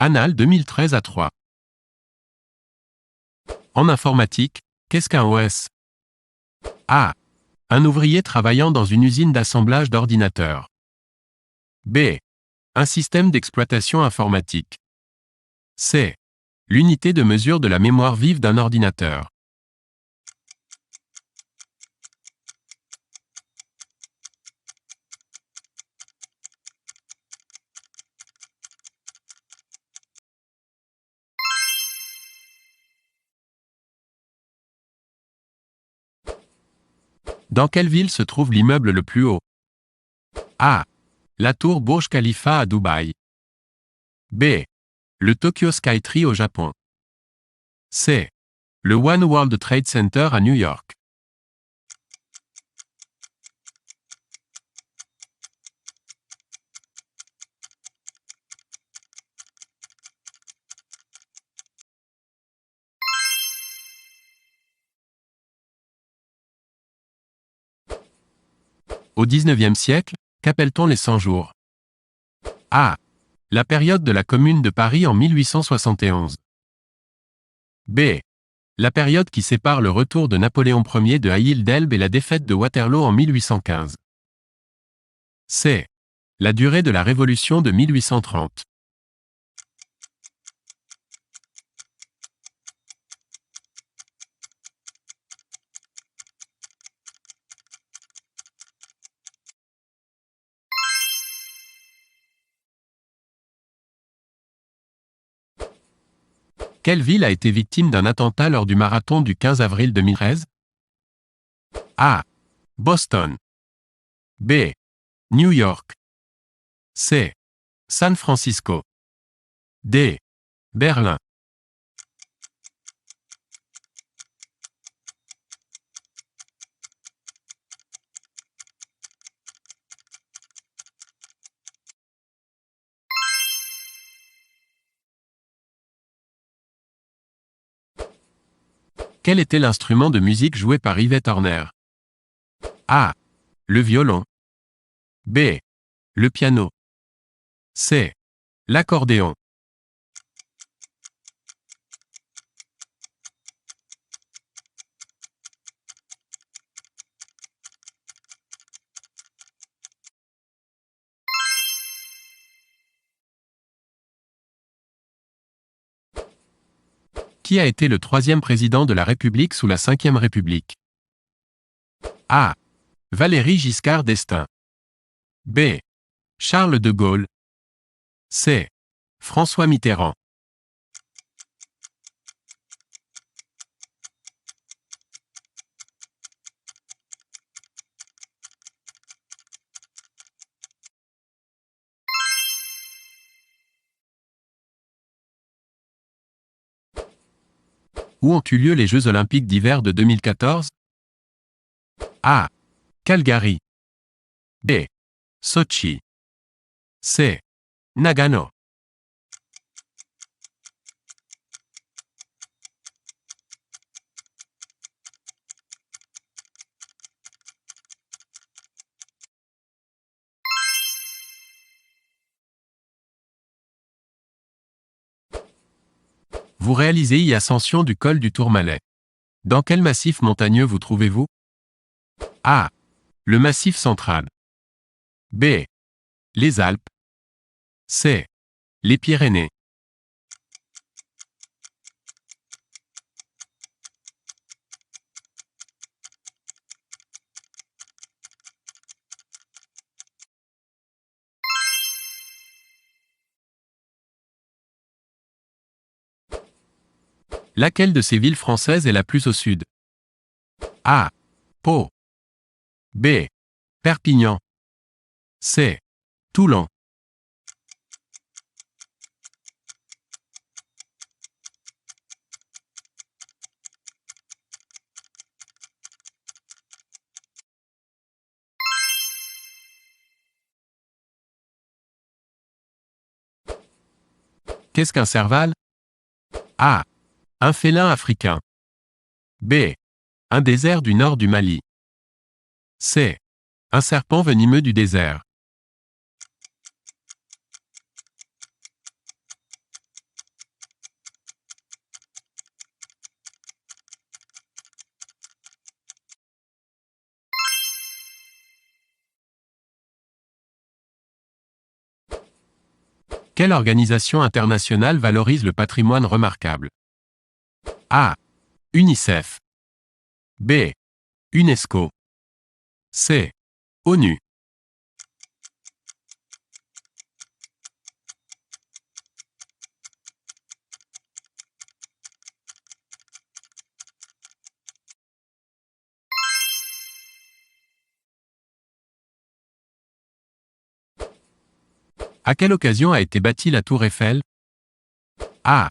Annales 2013 à 3. En informatique, qu'est-ce qu'un OS? A. Un ouvrier travaillant dans une usine d'assemblage d'ordinateurs. B. Un système d'exploitation informatique. C. L'unité de mesure de la mémoire vive d'un ordinateur. Dans quelle ville se trouve l'immeuble le plus haut? A. La tour Burj Khalifa à Dubaï. B. Le Tokyo Skytree au Japon. C. Le One World Trade Center à New York. Au XIXe siècle, qu'appelle-t-on les 100 jours? A. La période de la Commune de Paris en 1871. B. La période qui sépare le retour de Napoléon Ier de Aïl d'Elbe et la défaite de Waterloo en 1815. C. La durée de la Révolution de 1830. Quelle ville a été victime d'un attentat lors du marathon du 15 avril 2013? A. Boston. B. New York. C. San Francisco. D. Berlin. Quel était l'instrument de musique joué par Yvette Horner? A. Le violon. B. Le piano. C. L'accordéon. Qui a été le troisième président de la République sous la Ve République? A. Valéry Giscard d'Estaing. B. Charles de Gaulle. C. François Mitterrand. Où ont eu lieu les Jeux Olympiques d'hiver de 2014? A. Calgary. B. Sochi. C. Nagano. Vous réalisez y-ascension du col du Tourmalet. Dans quel massif montagneux vous trouvez-vous? A. Le Massif central. B. Les Alpes. C. Les Pyrénées. Laquelle de ces villes françaises est la plus au sud? A. Pau. B. Perpignan. C. Toulon. Qu'est-ce qu'un serval? A. Un félin africain. B. Un désert du nord du Mali. C. Un serpent venimeux du désert. Quelle organisation internationale valorise le patrimoine remarquable? A. UNICEF. B. UNESCO. C. ONU. À quelle occasion a été bâtie la Tour Eiffel? A.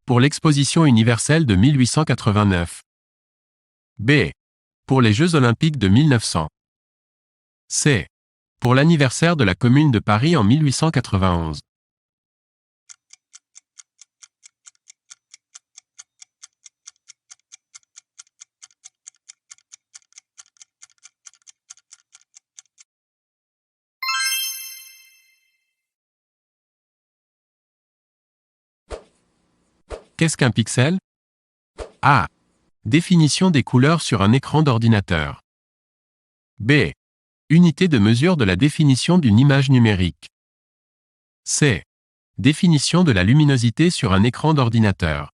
Pour l'exposition universelle de 1889. B. Pour les Jeux olympiques de 1900. C. Pour l'anniversaire de la Commune de Paris en 1891. Qu'est-ce qu'un pixel? A. Définition des couleurs sur un écran d'ordinateur. B. Unité de mesure de la définition d'une image numérique. C. Définition de la luminosité sur un écran d'ordinateur.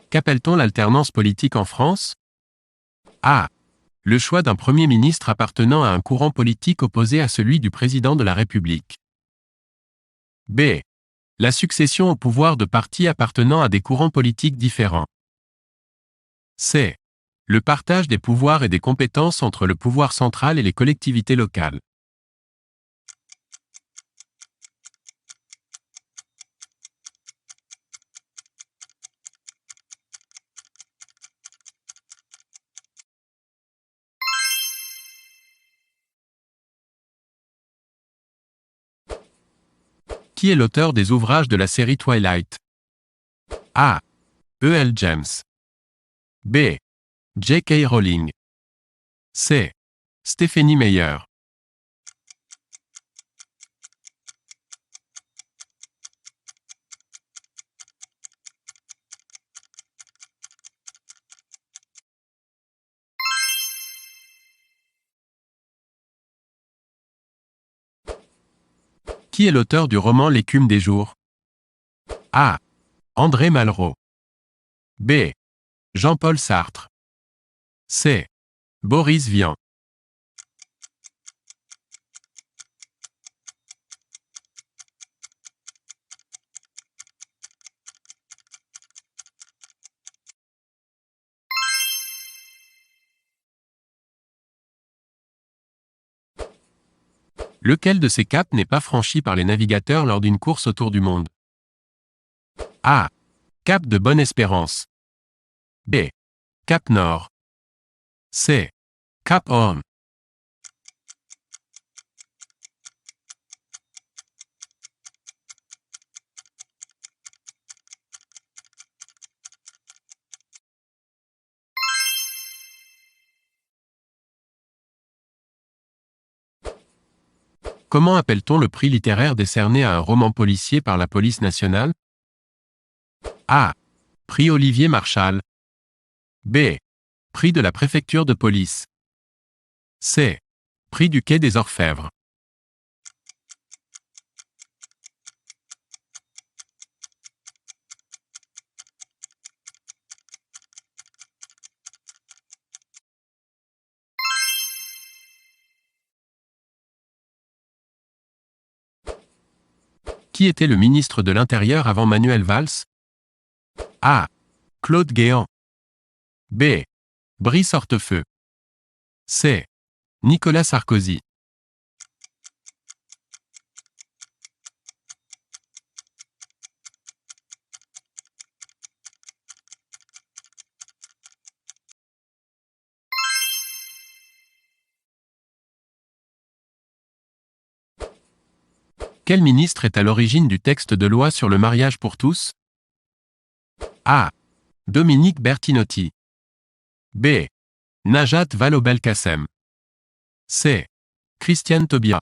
Qu'appelle-t-on l'alternance politique en France? A. Le choix d'un Premier ministre appartenant à un courant politique opposé à celui du président de la République. B. La succession au pouvoir de partis appartenant à des courants politiques différents. C. Le partage des pouvoirs et des compétences entre le pouvoir central et les collectivités locales. Qui est l'auteur des ouvrages de la série Twilight? A. E.L. James. B. J.K. Rowling. C. Stephenie Meyer. Qui est l'auteur du roman L'écume des jours? A. André Malraux. B. Jean-Paul Sartre. C. Boris Vian. Lequel de ces caps n'est pas franchi par les navigateurs lors d'une course autour du monde? A. Cap de Bonne-Espérance. B. Cap Nord. C. Cap Horn. Comment appelle-t-on le prix littéraire décerné à un roman policier par la police nationale? A. Prix Olivier Marchal. B. Prix de la préfecture de police. C. Prix du quai des Orfèvres. Qui était le ministre de l'Intérieur avant Manuel Valls? A. Claude Guéant. B. Brice Hortefeux. C. Nicolas Sarkozy. Quel ministre est à l'origine du texte de loi sur le mariage pour tous? A. Dominique Bertinotti. B. Najat Vallaud-Belkacem. C. Christiane Taubira.